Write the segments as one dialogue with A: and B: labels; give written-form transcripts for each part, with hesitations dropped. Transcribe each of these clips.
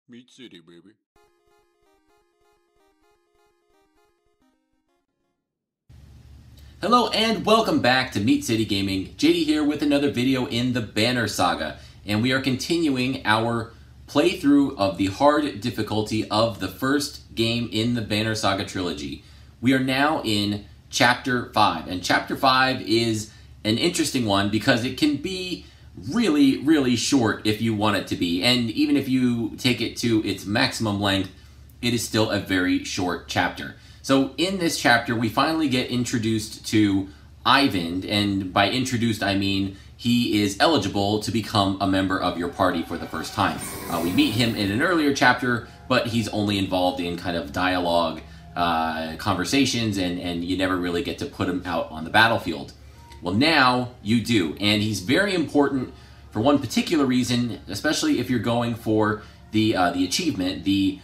A: Meat City, baby.
B: Hello and welcome back to Meat City Gaming. JD here with another video in the Banner Saga, and we are continuing our playthrough of the hard difficulty of the first game in the Banner Saga trilogy. We are now in Chapter 5, and Chapter 5 is an interesting one because it can be really short if you want it to be, and even if you take it to its maximum length, it is still a very short chapter. So in this chapter, we finally get introduced to Eyvind, and by introduced I mean he is eligible to become a member of your party for the first time. We meet him in an earlier chapter, but he's only involved in kind of dialogue, conversations, and you never really get to put him out on the battlefield. Well, now you do, and he's very important for one particular reason, especially if you're going for the achievement, the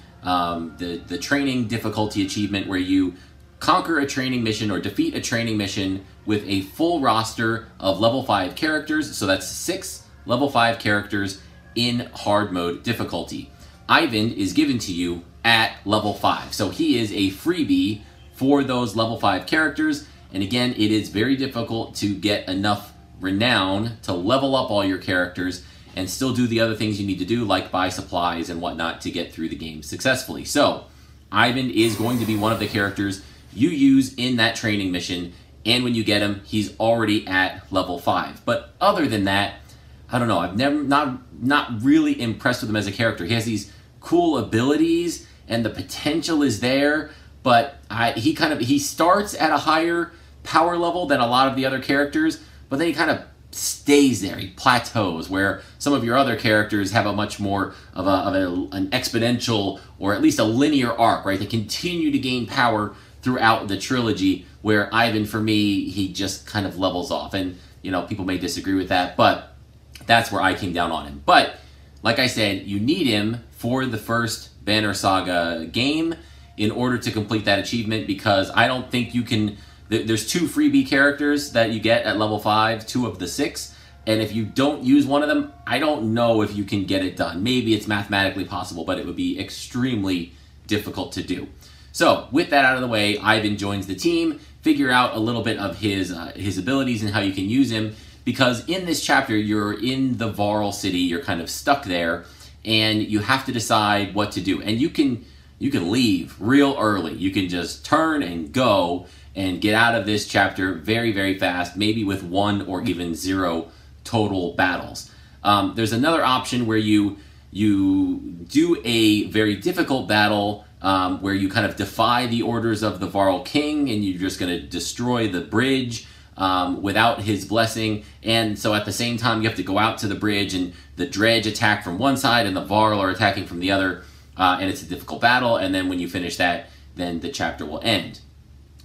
B: training difficulty achievement, where you conquer a training mission or defeat a training mission with a full roster of level 5 characters. So that's 6 level 5 characters in hard mode difficulty. Eyvind is given to you at level 5, so he is a freebie for those level 5 characters. And again, it is very difficult to get enough renown to level up all your characters and still do the other things you need to do, like buy supplies and whatnot to get through the game successfully. So, Eyvind is going to be one of the characters you use in that training mission, and when you get him, he's already at level 5. But other than that, I don't know, I've not really impressed with him as a character. He has these cool abilities, and the potential is there, but he starts at a higher power level than a lot of the other characters, but then he kind of stays there. He plateaus, where some of your other characters have a much more of an exponential, or at least a linear arc, right? They continue to gain power throughout the trilogy, where Eyvind, for me, he just kind of levels off. And, you know, people may disagree with that, but that's where I came down on him. But, like I said, you need him for the first Banner Saga game in order to complete that achievement, because I don't think you can... There's 2 freebie characters that you get at level 5, 2 of the 6, and if you don't use one of them, I don't know if you can get it done. Maybe it's mathematically possible, but it would be extremely difficult to do. So, with that out of the way, Eyvind joins the team, figure out a little bit of his abilities and how you can use him, because in this chapter, you're in the Varl city, you're kind of stuck there, and you have to decide what to do. And you can leave real early. You can just turn and go and get out of this chapter very fast, maybe with 1 or even 0 total battles. There's another option where you do a very difficult battle, where you kind of defy the orders of the Varl King, and you're just going to destroy the bridge without his blessing. And so at the same time, you have to go out to the bridge, and the dredge attack from one side and the Varl are attacking from the other, and it's a difficult battle. And then when you finish that, then the chapter will end.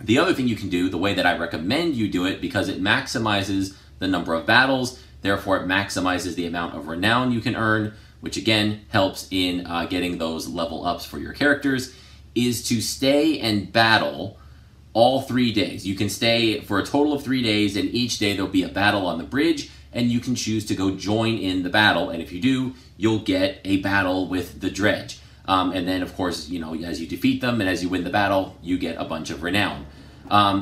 B: The other thing you can do, the way that I recommend you do it, because it maximizes the number of battles, therefore it maximizes the amount of renown you can earn, which again helps in getting those level ups for your characters, is to stay and battle all 3 days. You can stay for a total of 3 days, and each day there'll be a battle on the bridge, and you can choose to go join in the battle, and if you do, you'll get a battle with the dredge. And then, of course, you know, as you defeat them and as you win the battle, you get a bunch of renown.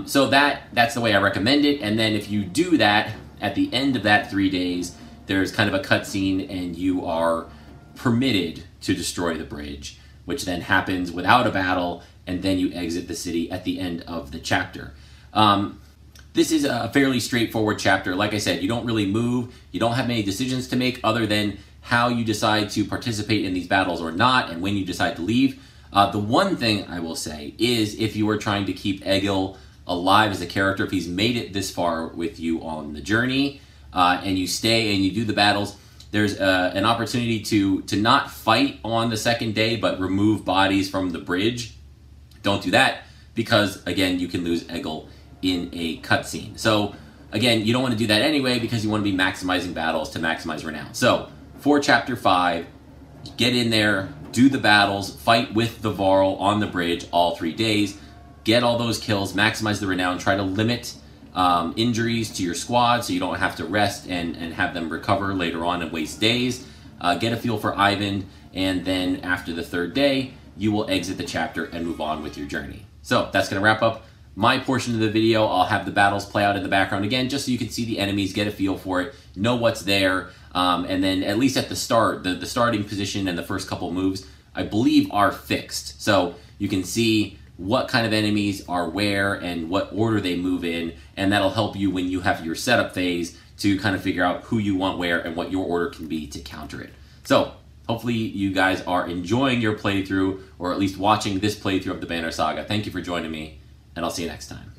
B: So that's the way I recommend it. And then if you do that, at the end of that 3 days, there's kind of a cutscene, and you are permitted to destroy the bridge, which then happens without a battle, and then you exit the city at the end of the chapter. This is a fairly straightforward chapter. Like I said, you don't really move. You don't have many decisions to make other than how you decide to participate in these battles or not, and when you decide to leave. The one thing I will say is, if you are trying to keep Egil alive as a character, if he's made it this far with you on the journey, and you stay and you do the battles, there's an opportunity to not fight on the second day, but remove bodies from the bridge. Don't do that, because again, you can lose Egil in a cutscene. So again, you don't want to do that anyway, because you want to be maximizing battles to maximize renown. So for Chapter 5, get in there, do the battles, fight with the Varl on the bridge all 3 days, get all those kills, maximize the renown, try to limit injuries to your squad so you don't have to rest and have them recover later on and waste days. get a feel for Ivan, and then after the third day, you will exit the chapter and move on with your journey. So that's going to wrap up my portion of the video. I'll have the battles play out in the background again, just so you can see the enemies, get a feel for it, know what's there, and then at least at the start, the starting position and the first couple moves, I believe, are fixed. So you can see what kind of enemies are where and what order they move in, and that'll help you when you have your setup phase to kind of figure out who you want where and what your order can be to counter it. So hopefully you guys are enjoying your playthrough, or at least watching this playthrough of the Banner Saga. Thank you for joining me, and I'll see you next time.